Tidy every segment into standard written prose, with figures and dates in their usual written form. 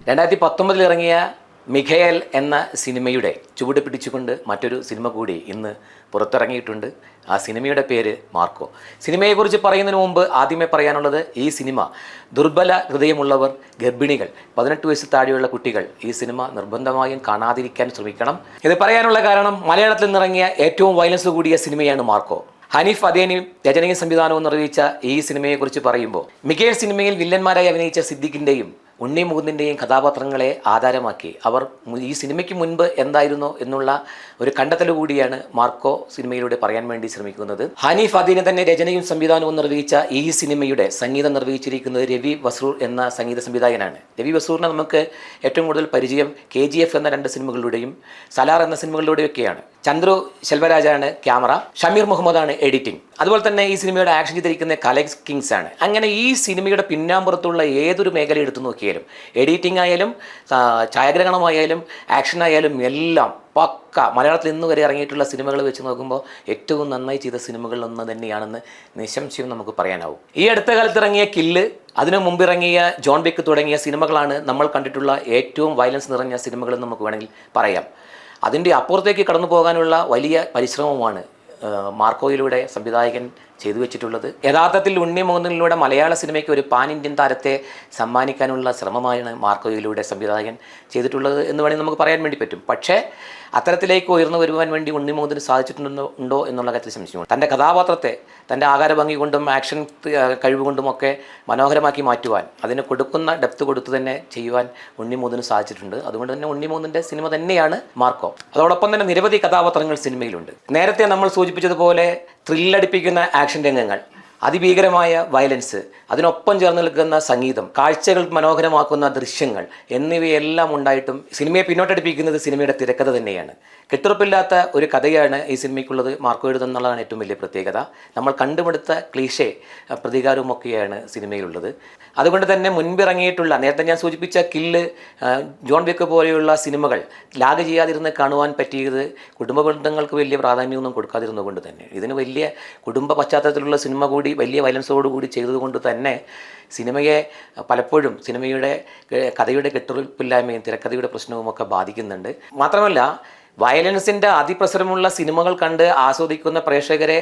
2019 ഇറങ്ങിയ മിഖയേൽ എന്ന സിനിമയുടെ ചുവട് പിടിച്ചുകൊണ്ട് മറ്റൊരു സിനിമ കൂടി ഇന്ന് പുറത്തിറങ്ങിയിട്ടുണ്ട്. ആ സിനിമയുടെ പേര് മാർക്കോ. സിനിമയെക്കുറിച്ച് പറയുന്നതിന് മുമ്പ് ആദ്യമേ പറയാനുള്ളത്, ഈ സിനിമ ദുർബല ഹൃദയമുള്ളവർ, ഗർഭിണികൾ, 18 വയസ്സ് താഴെയുള്ള കുട്ടികൾ ഈ സിനിമ നിർബന്ധമായും കാണാതിരിക്കാൻ ശ്രമിക്കണം. ഇത് പറയാനുള്ള കാരണം, മലയാളത്തിൽ നിന്നിറങ്ങിയ ഏറ്റവും വയലൻസ് കൂടിയ സിനിമയാണ് മാർക്കോ. ഹനീഫ് അദേനിയും രചനയും സംവിധാനവും നിർവഹിച്ച ഈ സിനിമയെക്കുറിച്ച് പറയുമ്പോൾ, മിഖയേൽ സിനിമയിൽ വില്ലന്മാരായി അഭിനയിച്ച സിദ്ദിഖിൻ്റെയും ഉണ്ണി മുകുന്ദിൻ്റെയും കഥാപാത്രങ്ങളെ ആധാരമാക്കി അവർ ഈ സിനിമയ്ക്ക് മുൻപ് എന്തായിരുന്നോ എന്നുള്ള ഒരു കണ്ടെത്തൽ കൂടിയാണ് മാർക്കോ സിനിമയിലൂടെ പറയാൻ വേണ്ടി ശ്രമിക്കുന്നത്. ഹനീഫ് അദീന് തന്നെ രചനയും സംവിധാനവും നിർവഹിച്ച ഈ സിനിമയുടെ സംഗീതം നിർവഹിച്ചിരിക്കുന്നത് രവി വസൂർ എന്ന സംഗീത സംവിധായകനാണ്. രവി വസൂറിനെ നമുക്ക് ഏറ്റവും കൂടുതൽ പരിചയം KGF എന്ന 2 സിനിമകളിലൂടെയും സലാർ എന്ന സിനിമകളിലൂടെയൊക്കെയാണ്. ചന്ദ്രു ശെൽവരാജാണ് ക്യാമറ, ഷമീർ മുഹമ്മദാണ് എഡിറ്റിംഗ്. അതുപോലെ തന്നെ ഈ സിനിമയുടെ ആക്ഷൻ ചെയ്തിരിക്കുന്ന കലക്സ് കിങ്സ് ആണ്. അങ്ങനെ ഈ സിനിമയുടെ പിന്നാമ്പുറത്തുള്ള ഏതൊരു മേഖല എടുത്തു നോക്കിയാലും, എഡിറ്റിംഗ് ആയാലും ഛായാഗ്രഹണമായാലും ആക്ഷനായാലും എല്ലാം പക്ക. മലയാളത്തിൽ ഇന്ന് വരെ ഇറങ്ങിയിട്ടുള്ള സിനിമകൾ വെച്ച് നോക്കുമ്പോൾ ഏറ്റവും നന്നായി ചെയ്ത സിനിമകളിലൊന്ന് തന്നെയാണെന്ന് നിസ്സംശയം നമുക്ക് പറയാനാവും. ഈ അടുത്ത കാലത്ത് ഇറങ്ങിയ കില്ല്, അതിനു മുമ്പ് ഇറങ്ങിയ ജോൺ വിക്ക് തുടങ്ങിയ സിനിമകളാണ് നമ്മൾ കണ്ടിട്ടുള്ള ഏറ്റവും വയലൻസ് നിറഞ്ഞ സിനിമകളെന്ന് നമുക്ക് വേണമെങ്കിൽ പറയാം. അതിൻ്റെ അപ്പുറത്തേക്ക് കടന്നു പോകാനുള്ള വലിയ പരിശ്രമമാണ് മാർക്കോയിലൂടെ സംവിധായകൻ ചെയ്തു വെച്ചിട്ടുള്ളത്. യഥാർത്ഥത്തിൽ ഉണ്ണി മുകുന്ദനിലൂടെ മലയാള സിനിമയ്ക്ക് ഒരു പാൻ ഇന്ത്യൻ താരത്തെ സമ്മാനിക്കാനുള്ള ശ്രമമാണ് മാർക്കോയിലൂടെ സംവിധായകൻ ചെയ്തിട്ടുള്ളത് എന്ന് വേണമെങ്കിൽ നമുക്ക് പറയാൻ വേണ്ടി പറ്റും. പക്ഷേ അത്തരത്തിലേക്ക് ഉയർന്നു വരുവാൻ വേണ്ടി ഉണ്ണി മുകുന്ദന് സാധിച്ചിട്ടുണ്ടോ എന്നുള്ള കാര്യത്തിൽ സംശയമാണ്. തൻ്റെ കഥാപാത്രത്തെ തൻ്റെ ആകാരഭംഗി കൊണ്ടും ആക്ഷൻ കഴിവ് കൊണ്ടുമൊക്കെ മനോഹരമാക്കി മാറ്റുവാൻ, അതിന് കൊടുക്കുന്ന ഡെപ്ത് കൊടുത്തു തന്നെ ചെയ്യുവാൻ ഉണ്ണി മുകുന്ദന് സാധിച്ചിട്ടുണ്ട്. അതുകൊണ്ട് തന്നെ ഉണ്ണി മുകുന്ദൻ്റെ സിനിമ തന്നെയാണ് മാർക്കോ. അതോടൊപ്പം തന്നെ നിരവധി കഥാപാത്രങ്ങൾ സിനിമയിലുണ്ട്. നേരത്തെ നമ്മൾ സൂചിപ്പിച്ചതുപോലെ ത്രില്ലടിപ്പിക്കുന്ന ആക്ഷൻ രംഗങ്ങൾ, അതിഭീകരമായ വയലൻസ്, അതിനൊപ്പം ചേർന്ന് നിൽക്കുന്ന സംഗീതം, കാഴ്ചകൾ മനോഹരമാക്കുന്ന ദൃശ്യങ്ങൾ എന്നിവയെല്ലാം ഉണ്ടായിട്ടും സിനിമയെ പിന്നോട്ടടിപ്പിക്കുന്നത് സിനിമയുടെ തിരക്കഥ തന്നെയാണ്. കെട്ടുറപ്പില്ലാത്ത ഒരു കഥയാണ് ഈ സിനിമയ്ക്കുള്ളത്. മാർക്കോ എഴുതുന്നുള്ളതാണ് ഏറ്റവും വലിയ പ്രത്യേകത. നമ്മൾ കണ്ടുപിടുത്ത ക്ലീഷേ പ്രതികാരവുമൊക്കെയാണ് സിനിമയിലുള്ളത്. അതുകൊണ്ട് തന്നെ മുൻപിറങ്ങിയിട്ടുള്ള, നേരത്തെ ഞാൻ സൂചിപ്പിച്ച കില്ല്, ജോൺ വിക്ക് പോലെയുള്ള സിനിമകൾ ലാഗ് ചെയ്യാതിരുന്ന് കാണുവാൻ പറ്റിയത് കുടുംബ ബന്ധങ്ങൾക്ക് വലിയ പ്രാധാന്യമൊന്നും കൊടുക്കാതിരുന്നുകൊണ്ട് തന്നെ. ഇതിന് വലിയ കുടുംബ പശ്ചാത്തലത്തിലുള്ള സിനിമ കൂടി വലിയ വയലൻസോടുകൂടി ചെയ്തതുകൊണ്ട് തന്നെ സിനിമയെ പലപ്പോഴും സിനിമയുടെ കഥയുടെ കെട്ടുറപ്പില്ലായ്മയും തിരക്കഥയുടെ പ്രശ്നവുമൊക്കെ ബാധിക്കുന്നുണ്ട്. മാത്രമല്ല, വയലൻസിൻ്റെ അതിപ്രസരമുള്ള സിനിമകൾ കണ്ട് ആസ്വദിക്കുന്ന പ്രേക്ഷകരെ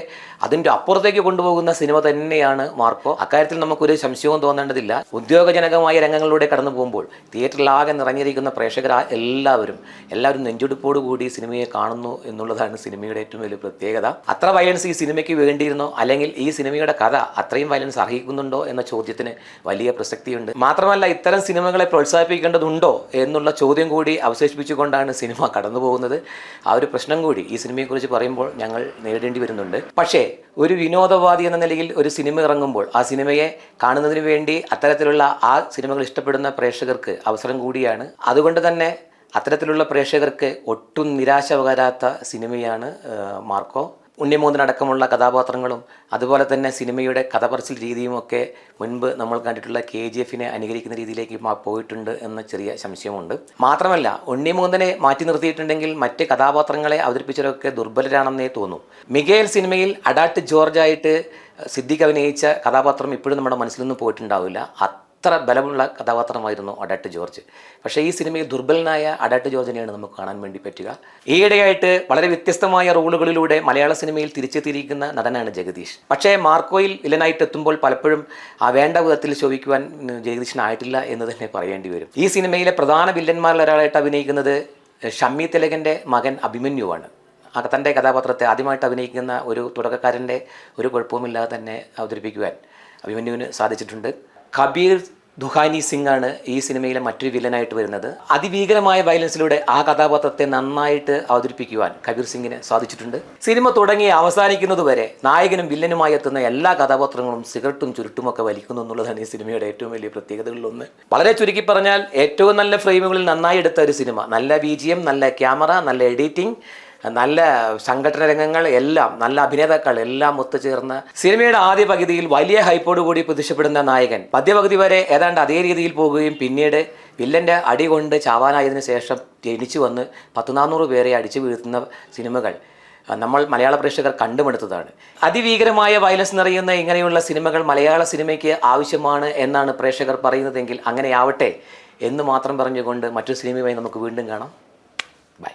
അതിൻ്റെ അപ്പുറത്തേക്ക് കൊണ്ടുപോകുന്ന സിനിമ തന്നെയാണ് മാർക്കോ. അക്കാര്യത്തിൽ നമുക്കൊരു സംശയവും തോന്നേണ്ടതില്ല. ഉദ്യോഗജനകമായ രംഗങ്ങളിലൂടെ കടന്നു പോകുമ്പോൾ തിയേറ്ററിലാകെ നിറഞ്ഞിരിക്കുന്ന പ്രേക്ഷകർ എല്ലാവരും നെഞ്ചെടുപ്പോടുകൂടി സിനിമയെ കാണുന്നു എന്നുള്ളതാണ് സിനിമയുടെ ഏറ്റവും വലിയ പ്രത്യേകത. അത്ര വയലൻസ് ഈ സിനിമയ്ക്ക് വേണ്ടിയിരുന്നോ, അല്ലെങ്കിൽ ഈ സിനിമയുടെ കഥ അത്രയും വയലൻസ് അർഹിക്കുന്നുണ്ടോ എന്ന ചോദ്യത്തിന് വലിയ പ്രസക്തിയുണ്ട്. മാത്രമല്ല, ഇത്തരം സിനിമകളെ പ്രോത്സാഹിപ്പിക്കേണ്ടതുണ്ടോ എന്നുള്ള ചോദ്യം കൂടി അവശേഷിപ്പിച്ചുകൊണ്ടാണ് സിനിമ കടന്നു പോകുന്നത്. ആ ഒരു പ്രശ്നം കൂടി ഈ സിനിമയെക്കുറിച്ച് പറയുമ്പോൾ ഞങ്ങൾ നേരിടേണ്ടി വരുന്നുണ്ട്. പക്ഷേ ഒരു വിനോദവാദി എന്ന നിലയിൽ ഒരു സിനിമ ഇറങ്ങുമ്പോൾ ആ സിനിമയെ കാണുന്നതിന് വേണ്ടി അത്തരത്തിലുള്ള ആ സിനിമകൾ ഇഷ്ടപ്പെടുന്ന പ്രേക്ഷകർക്ക് അവസരം കൂടിയാണ്. അതുകൊണ്ട് തന്നെ അത്തരത്തിലുള്ള പ്രേക്ഷകർക്ക് ഒട്ടും നിരാശ പകരാത്ത സിനിമയാണ് മാർക്കോ. ഉണ്ണി മുകുന്ദനടക്കമുള്ള കഥാപാത്രങ്ങളും അതുപോലെ തന്നെ സിനിമയുടെ കഥ പറച്ചിൽ രീതിയുമൊക്കെ മുൻപ് നമ്മൾ കണ്ടിട്ടുള്ള KGFനെ അനുകരിക്കുന്ന രീതിയിലേക്ക് പോയിട്ടുണ്ട് എന്ന ചെറിയ സംശയമുണ്ട്. മാത്രമല്ല, ഉണ്ണി മുകുന്ദനെ മാറ്റി നിർത്തിയിട്ടുണ്ടെങ്കിൽ മറ്റ് കഥാപാത്രങ്ങളെ അവതരിപ്പിച്ചവരൊക്കെ ദുർബലരാണെന്നേ തോന്നും. മിഖയേൽ സിനിമയിൽ അഡാട്ട് ജോർജായിട്ട് സിദ്ദിഖ് അഭിനയിച്ച കഥാപാത്രം ഇപ്പോഴും നമ്മുടെ മനസ്സിൽ നിന്ന് പോയിട്ടുണ്ടാവില്ല. അത്ര ബലമുള്ള കഥാപാത്രമായിരുന്നു അഡാട്ട് ജോർജ്. പക്ഷേ ഈ സിനിമയിൽ ദുർബലനായ അഡാട്ട് ജോർജിനെയാണ് നമുക്ക് കാണാൻ വേണ്ടി പറ്റുക. ഈയിടെയായിട്ട് വളരെ വ്യത്യസ്തമായ റോളുകളിലൂടെ മലയാള സിനിമയിൽ തിരിച്ചെത്തിയിരിക്കുന്ന നടനാണ് ജഗദീഷ്. പക്ഷേ മാർക്കോയിൽ വില്ലനായിട്ട് എത്തുമ്പോൾ പലപ്പോഴും വേണ്ട വിധത്തിൽ ശോഭിക്കുവാൻ ജഗദീഷിനായിട്ടില്ല എന്ന് തന്നെ പറയേണ്ടി വരും. ഈ സിനിമയിലെ പ്രധാന വില്ലന്മാരിൽ ഒരാളായിട്ട് അഭിനയിക്കുന്നത് ഷമ്മി തിലകൻ്റെ മകൻ അഭിമന്യുവാണ്. തൻ്റെ കഥാപാത്രത്തെ ആദ്യമായിട്ട് അഭിനയിക്കുന്ന ഒരു തുടക്കക്കാരൻ്റെ ഒരു കുഴപ്പവുമില്ലാതെ തന്നെ അവതരിപ്പിക്കുവാൻ അഭിമന്യുവിന് സാധിച്ചിട്ടുണ്ട്. കബീർ ദുഹാനി സിംഗ് ആണ് ഈ സിനിമയിലെ മറ്റൊരു വില്ലനായിട്ട് വരുന്നത്. അതിഭീകരമായ വയലൻസിലൂടെ ആ കഥാപാത്രത്തെ നന്നായിട്ട് അവതരിപ്പിക്കുവാൻ കബീർ സിംഗിന് സാധിച്ചിട്ടുണ്ട്. സിനിമ തുടങ്ങി അവസാനിക്കുന്നതുവരെ നായകനും വില്ലനുമായി എത്തുന്ന എല്ലാ കഥാപാത്രങ്ങളും സിഗരറ്റും ചുരുട്ടുമൊക്കെ വലിക്കുന്നു എന്നുള്ളതാണ് ഈ സിനിമയുടെ ഏറ്റവും വലിയ പ്രത്യേകതകളിലൊന്ന്. വളരെ ചുരുക്കി പറഞ്ഞാൽ, ഏറ്റവും നല്ല ഫ്രെയിമുകളിൽ നന്നായി എടുത്ത ഒരു സിനിമ. നല്ല BGM, നല്ല ക്യാമറ, നല്ല എഡിറ്റിംഗ്, നല്ല സംഘടന രംഗങ്ങൾ, എല്ലാം നല്ല അഭിനേതാക്കൾ എല്ലാം ഒത്തുചേർന്ന സിനിമയുടെ ആദ്യ പകുതിയിൽ വലിയ ഹൈപ്പോടുകൂടി പ്രത്യക്ഷപ്പെടുന്ന നായകൻ മധ്യപകുതി വരെ ഏതാണ്ട് അതേ രീതിയിൽ പോകുകയും പിന്നീട് വില്ലൻ്റെ അടി കൊണ്ട് ചാവാനായതിനു ശേഷം ജനിച്ചു വന്ന് 100-400 പേരെ അടിച്ചു വീഴ്ത്തുന്ന സിനിമകൾ നമ്മൾ മലയാള പ്രേക്ഷകർ കണ്ടുമെടുത്തതാണ്. അതിഭീകരമായ വയലൻസ് നിറയുന്ന ഇങ്ങനെയുള്ള സിനിമകൾ മലയാള സിനിമയ്ക്ക് ആവശ്യമാണ് എന്നാണ് പ്രേക്ഷകർ പറയുന്നതെങ്കിൽ അങ്ങനെയാവട്ടെ എന്ന് മാത്രം പറഞ്ഞുകൊണ്ട് മറ്റൊരു സിനിമയുമായി നമുക്ക് വീണ്ടും കാണാം.